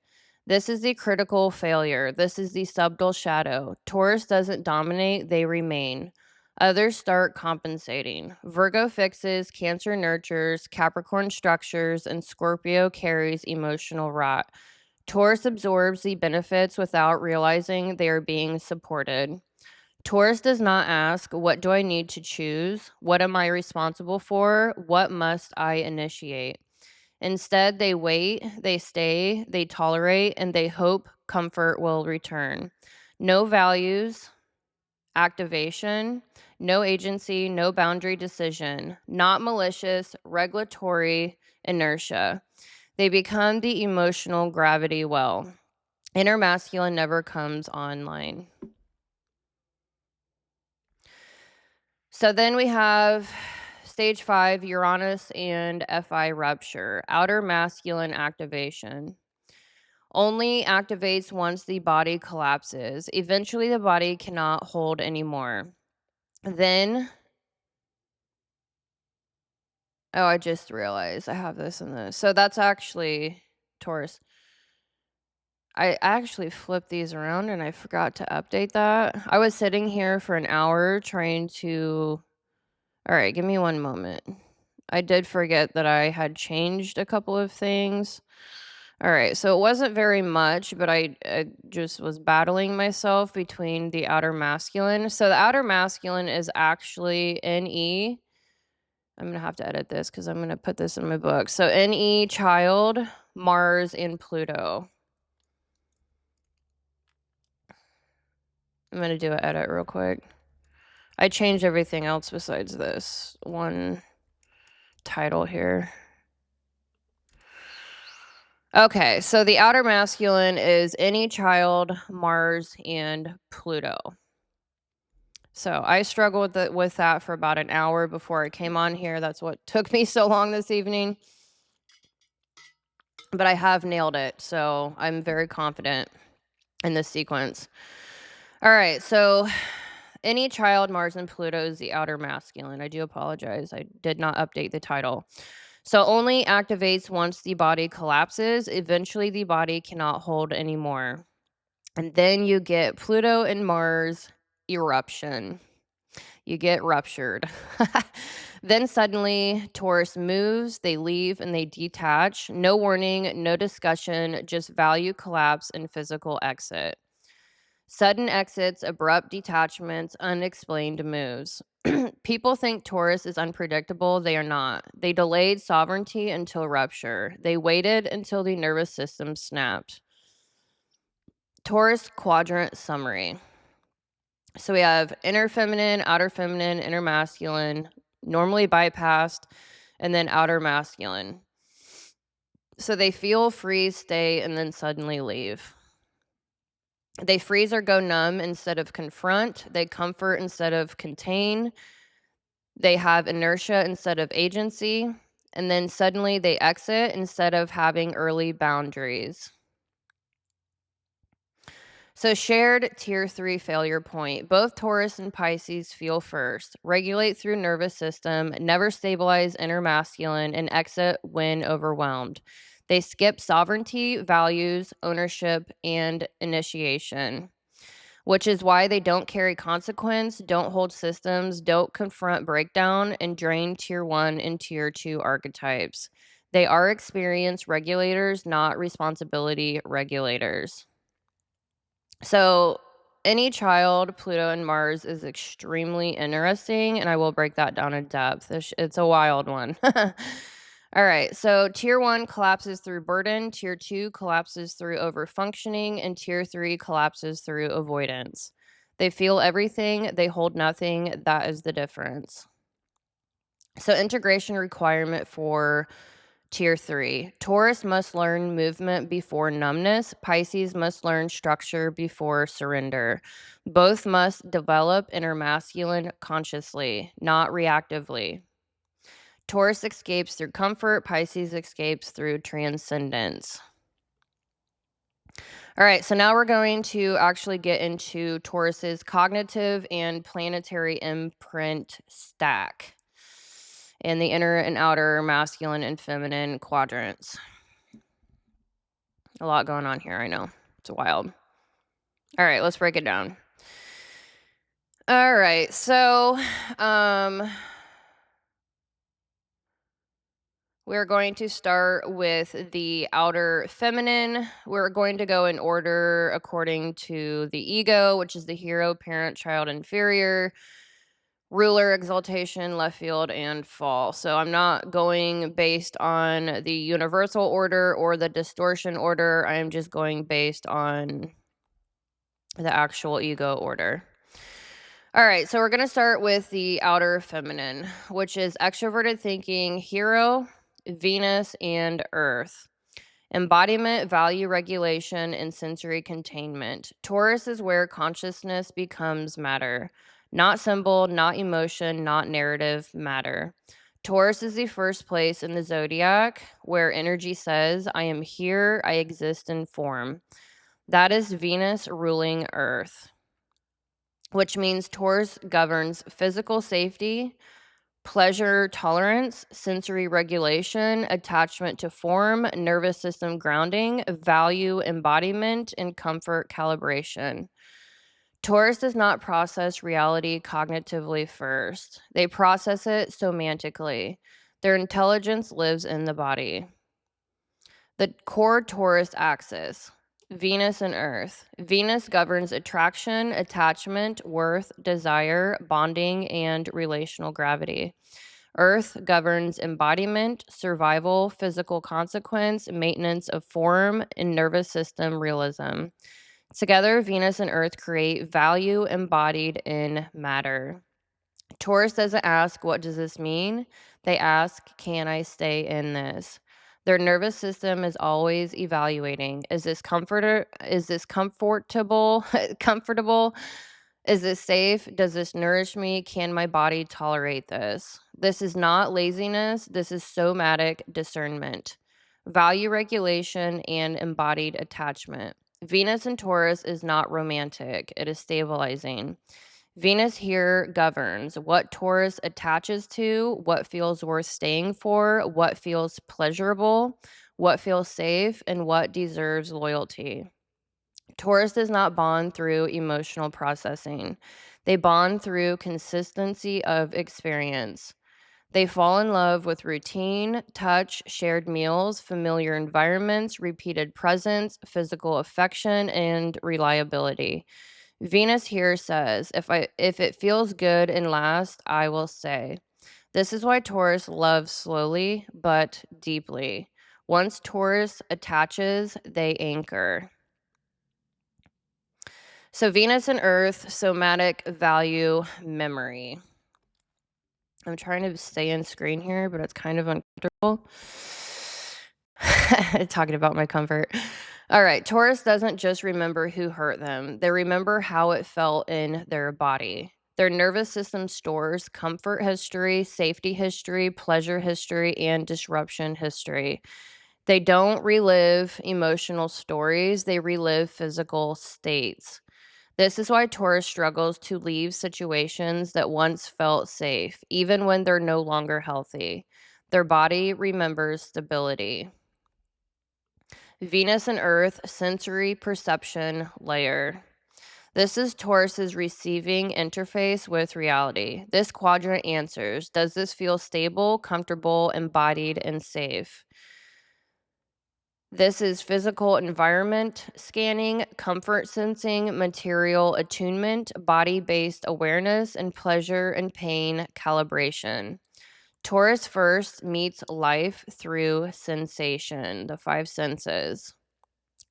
This is the critical failure. This is the subtle shadow. Taurus doesn't dominate, they remain. Others start compensating. Virgo fixes, Cancer nurtures, Capricorn structures, and Scorpio carries emotional rot. Taurus absorbs the benefits without realizing they are being supported. Taurus does not ask, what do I need to choose? What am I responsible for? What must I initiate? Instead, they wait, they stay, they tolerate, and they hope comfort will return. No values, activation, no agency, no boundary decision, not malicious, regulatory inertia. They become the emotional gravity well. Inner masculine never comes online. So then we have stage 5, Uranus and FI rupture, outer masculine activation. Only activates once the body collapses. Eventually, the body cannot hold anymore. Then, I just realized I have this and this. So that's actually Taurus. I actually flipped these around and I forgot to update that. I was sitting here for an hour trying to. All right, give me one moment. I did forget that I had changed a couple of things. All right, so it wasn't very much, but I just was battling myself between the outer masculine. So the outer masculine is actually NE. I'm going to have to edit this because I'm going to put this in my book. So NE, child, Mars, and Pluto. I'm going to do an edit real quick. I changed everything else besides this one title here. Okay, so the outer masculine is any child, Mars, and Pluto. So I struggled with that for about an hour before I came on here. That's what took me so long this evening. But I have nailed it, so I'm very confident in this sequence. All right, so any child, Mars, and Pluto is the outer masculine. I do apologize. I did not update the title. So only activates once the body collapses. Eventually, the body cannot hold anymore. And then you get Pluto and Mars eruption. You get ruptured. Then suddenly, Taurus moves, they leave, and they detach. No warning, no discussion, just value collapse and physical exit. Sudden exits, abrupt detachments, unexplained moves. People think Taurus is unpredictable. They are not. They delayed sovereignty until rupture. They waited until the nervous system snapped. Taurus quadrant summary. So we have inner feminine, inner masculine, normally bypassed, and then outer masculine. So they feel, freeze, stay, and then suddenly leave. They freeze or go numb instead of confront. They comfort instead of contain. They have inertia instead of agency. And then suddenly they exit instead of having early boundaries. So shared tier 3 failure point. Both Taurus and Pisces feel first, regulate through nervous system, never stabilize inner masculine, and exit when overwhelmed. They skip sovereignty, values, ownership, and initiation, which is why they don't carry consequence, don't hold systems, don't confront breakdown, and drain tier 1 and tier 2 archetypes. They are experience regulators, not responsibility regulators. So, any child, Pluto, and Mars is extremely interesting, and I will break that down in depth. It's a wild one. All right, so tier 1 collapses through burden, tier 2 collapses through overfunctioning, and tier 3 collapses through avoidance. They feel everything, they hold nothing. That is the difference. So, integration requirement for Tier 3. Taurus must learn movement before numbness. Pisces must learn structure before surrender. Both must develop inner masculine consciously, not reactively. Taurus escapes through comfort. Pisces escapes through transcendence. All right, so now we're going to actually get into Taurus's cognitive and planetary imprint stack and the inner and outer masculine and feminine quadrants. A lot going on here, I know. It's wild. All right, let's break it down. All right, so we're going to start with the outer feminine. We're going to go in order according to the ego, which is the hero, parent, child, inferior, ruler, exaltation, left field, and fall. So I'm not going based on the universal order or the distortion order. I am just going based on the actual ego order. All right, so we're going to start with the outer feminine, which is extroverted thinking, hero, Venus, and Earth. Embodiment, value regulation, and sensory containment. Taurus is where consciousness becomes matter. Not symbol, not emotion, not narrative, matter. Taurus is the first place in the zodiac where energy says, I am here, I exist in form. That is Venus ruling Earth, which means Taurus governs physical safety, pleasure tolerance, sensory regulation, attachment to form, nervous system grounding, value embodiment, and comfort calibration. Taurus does not process reality cognitively first. They process it somatically. Their intelligence lives in the body. The core Taurus axis. Venus and Earth. Venus governs attraction, attachment, worth, desire, bonding, and relational gravity. Earth governs embodiment, survival, physical consequence, maintenance of form, and nervous system realism. Together, Venus and Earth create value embodied in matter. Taurus doesn't ask, what does this mean? They ask, can I stay in this? Their nervous system is always evaluating. Is this comfortable? Comfortable? Is this safe? Does this nourish me? Can my body tolerate this? This is not laziness. This is somatic discernment, value regulation, and embodied attachment. Venus in Taurus is not romantic. It is stabilizing. Venus here governs what Taurus attaches to, what feels worth staying for, what feels pleasurable, what feels safe, and what deserves loyalty. Taurus does not bond through emotional processing. They bond through consistency of experience. They fall in love with routine, touch, shared meals, familiar environments, repeated presence, physical affection, and reliability. Venus here says, if it feels good and lasts, I will stay. This is why Taurus loves slowly but deeply. Once Taurus attaches, they anchor. So Venus and Earth, somatic, value, memory. I'm trying to stay in screen here, but it's kind of uncomfortable. Talking about my comfort. All right, Taurus doesn't just remember who hurt them, they remember how it felt in their body. Their nervous system stores comfort history, safety history, pleasure history, and disruption history. They don't relive emotional stories, they relive physical states. This is why Taurus struggles to leave situations that once felt safe, even when they're no longer healthy. Their body remembers stability. Venus and Earth sensory perception layer. This is Taurus's receiving interface with reality. This quadrant answers, does this feel stable, comfortable, embodied, and safe? This is physical environment scanning, comfort sensing, material attunement, body-based awareness, and pleasure and pain calibration. Taurus first meets life through sensation, the five senses.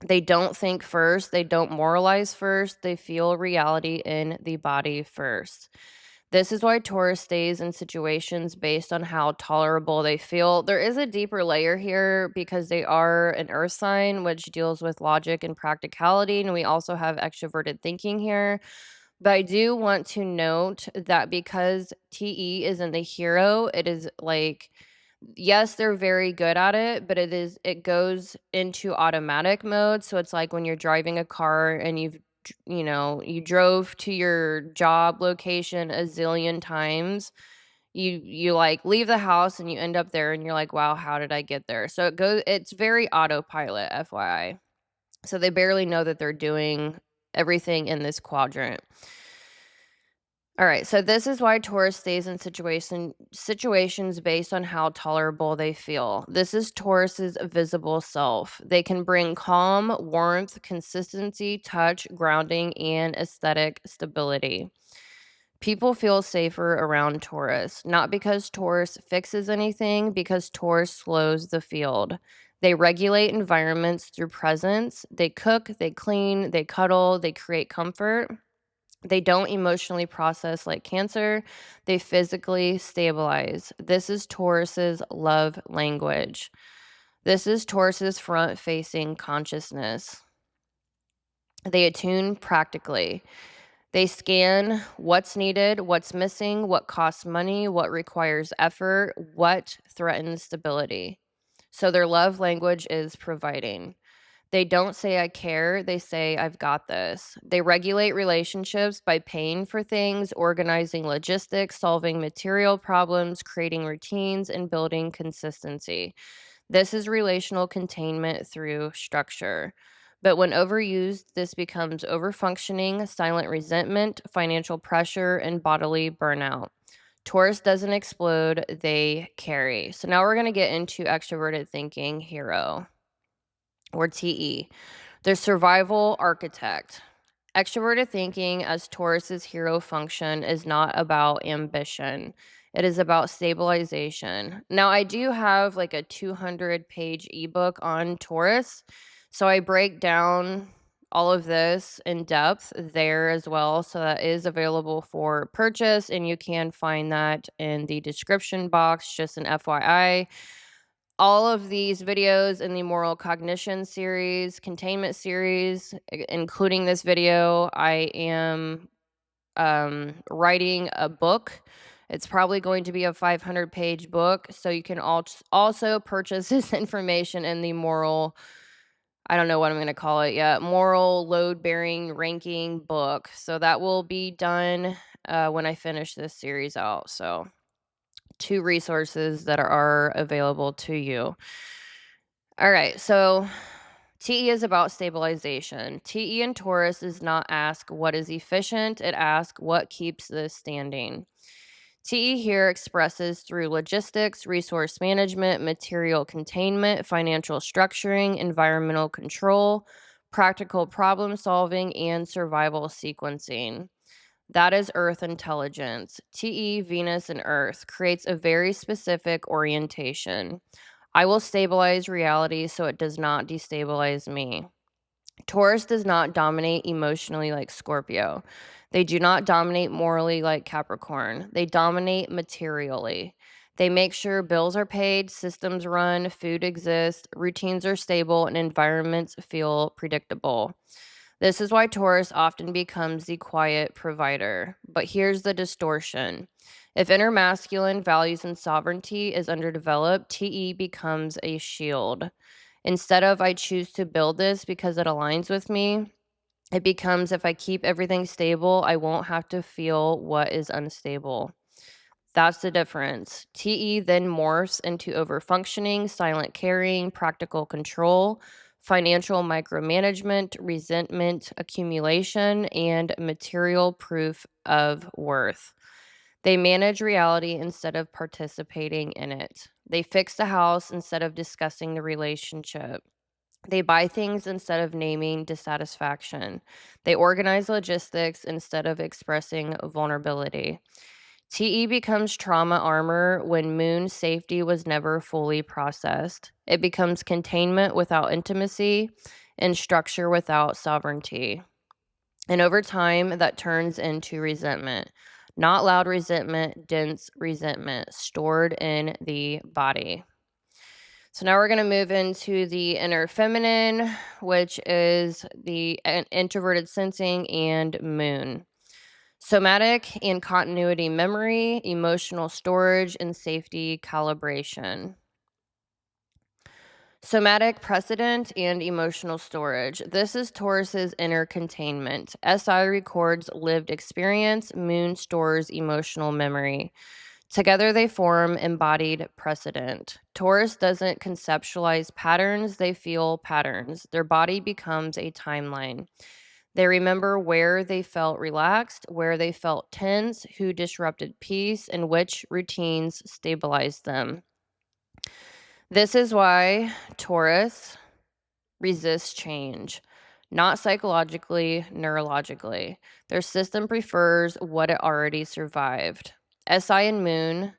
They don't think first, they don't moralize first, they feel reality in the body first. This is why Taurus stays in situations based on how tolerable they feel. There is a deeper layer here because they are an earth sign, which deals with logic and practicality, and we also have extroverted thinking here. But I do want to note that because TE isn't the hero, it is like, yes, they're very good at it, but it goes into automatic mode. So it's like when you're driving a car and you drove to your job location a zillion times. You like leave the house and you end up there and you're like, wow, how did I get there? So it's very autopilot, FYI. So they barely know that they're doing everything in this quadrant. All right, so this is why Taurus stays in situations based on how tolerable they feel. This is Taurus's visible self. They can bring calm, warmth, consistency, touch, grounding, and aesthetic stability. People feel safer around Taurus, not because Taurus fixes anything, because Taurus slows the field. They regulate environments through presence. They cook, they clean, they cuddle, they create comfort. They don't emotionally process like Cancer. They physically stabilize. This is Taurus's love language. This is Taurus's front-facing consciousness. They attune practically. They scan what's needed, what's missing, what costs money, what requires effort, what threatens stability. So their love language is providing. They don't say I care, they say I've got this. They regulate relationships by paying for things, organizing logistics, solving material problems, creating routines, and building consistency. This is relational containment through structure. But when overused, this becomes overfunctioning, silent resentment, financial pressure, and bodily burnout. Taurus doesn't explode, they carry. So now we're going to get into extroverted thinking hero, or TE. The survival architect. Extroverted thinking as Taurus's hero function is not about ambition. It is about stabilization. Now, I do have like a 200-page ebook on Taurus, so I break down all of this in depth there as well. So that is available for purchase, and you can find that in the description box, just an FYI. All of these videos in the moral cognition series, containment series, including this video, I am writing a book. It's probably going to be a 500-page book, so you can also purchase this information in the moral, I don't know what I'm going to call it yet, moral load-bearing ranking book. So that will be done when I finish this series out. So 2 resources that are available to you. All right, so TE is about stabilization. TE in Taurus does not ask what is efficient, it asks what keeps this standing. TE here expresses through logistics, resource management, material containment, financial structuring, environmental control, practical problem solving, and survival sequencing. That is Earth intelligence. TE, Venus, and Earth creates a very specific orientation. I will stabilize reality so it does not destabilize me. Taurus does not dominate emotionally like Scorpio. They do not dominate morally like Capricorn. They dominate materially. They make sure bills are paid, systems run, food exists, routines are stable, and environments feel predictable. This is why Taurus often becomes the quiet provider. But here's the distortion. If inner masculine values and sovereignty is underdeveloped, TE becomes a shield. Instead of I choose to build this because it aligns with me, it becomes if I keep everything stable, I won't have to feel what is unstable. That's the difference. TE then morphs into overfunctioning, silent caring, practical control, financial micromanagement, resentment accumulation, and material proof of worth. They manage reality instead of participating in it. They fix the house instead of discussing the relationship. They buy things instead of naming dissatisfaction. They organize logistics instead of expressing vulnerability. TE becomes trauma armor when moon safety was never fully processed. It becomes containment without intimacy and structure without sovereignty. And over time, that turns into resentment. Not loud resentment, dense resentment stored in the body. So now we're going to move into the inner feminine, which is the introverted sensing and moon. Somatic and continuity memory, emotional storage, and safety calibration. Somatic precedent and emotional storage. This is Taurus's inner containment. SI records lived experience, Moon stores emotional memory. Together they form embodied precedent. Taurus doesn't conceptualize patterns, they feel patterns. Their body becomes a timeline. They remember where they felt relaxed, where they felt tense, who disrupted peace, and which routines stabilized them. This is why Taurus resists change, not psychologically, neurologically. Their system prefers what it already survived. SI and Moon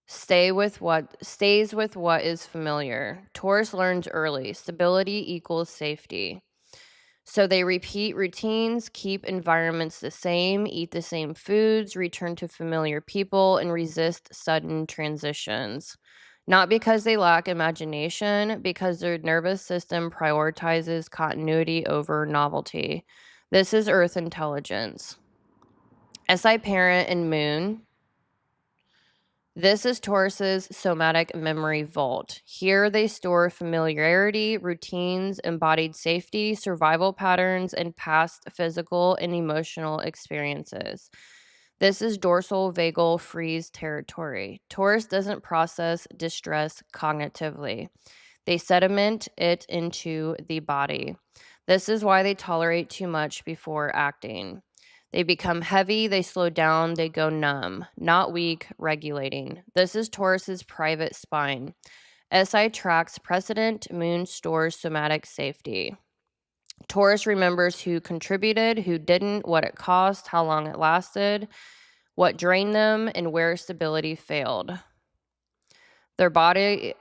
stays with what is familiar. Taurus learns early. Stability equals safety. So they repeat routines, keep environments the same, eat the same foods, return to familiar people, and resist sudden transitions. Not because they lack imagination, because their nervous system prioritizes continuity over novelty. This is Earth intelligence. SI parent and Moon. This is Taurus's somatic memory vault. Here they store familiarity, routines, embodied safety, survival patterns, and past physical and emotional experiences. This is dorsal vagal freeze territory. Taurus doesn't process distress cognitively. They sediment it into the body. This is why they tolerate too much before acting. They become heavy, they slow down, they go numb, not weak, regulating. This is Taurus's private spine. SI tracks precedent, Moon stores somatic safety. Taurus remembers who contributed, who didn't, what it cost, how long it lasted, what drained them, and where stability failed. Their body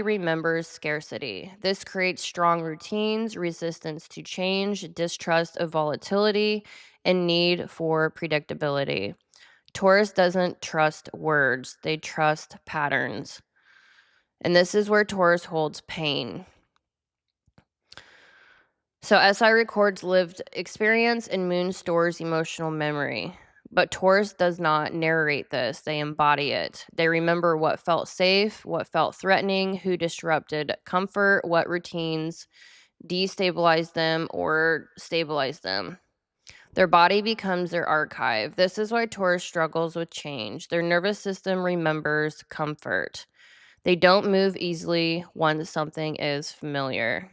remembers scarcity. This creates strong routines, resistance to change, distrust of volatility, and need for predictability. Taurus doesn't trust words, they trust patterns. And this is where Taurus holds pain. So SI records lived experience and Moon stores emotional memory. But Taurus does not narrate this, they embody it. They remember what felt safe, what felt threatening, who disrupted comfort, what routines destabilized them or stabilized them. Their body becomes their archive. This is why Taurus struggles with change. Their nervous system remembers comfort. They don't move easily once something is familiar.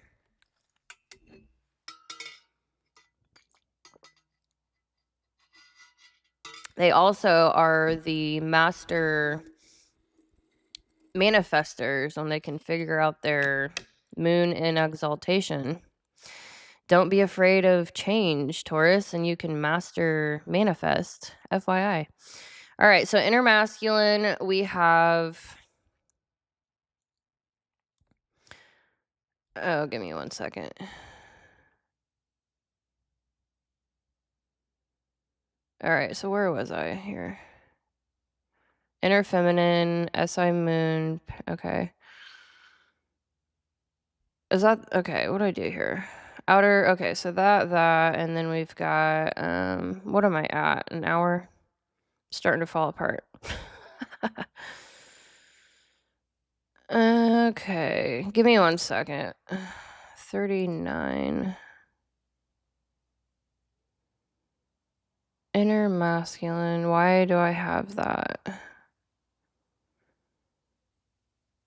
They also are the master manifestors when they can figure out their moon in exaltation. Don't be afraid of change, Taurus, and you can master manifest. FYI. All right, so inner masculine, we have. Oh, give me 1 second. All right, so where was I here? Inner feminine, SI moon. Okay. Is that okay? What do I do here? Outer. Okay, so that, and then we've got what am I at? An hour? Starting to fall apart. Okay, give me 1 second. 39. Inner masculine. Why do I have that?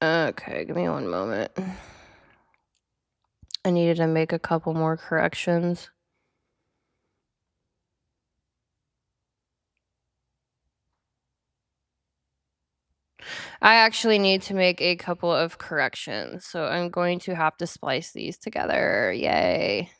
Okay, give me 1 moment. I needed to make a couple more corrections. I actually need to make a couple of corrections, so I'm going to have to splice these together. Yay.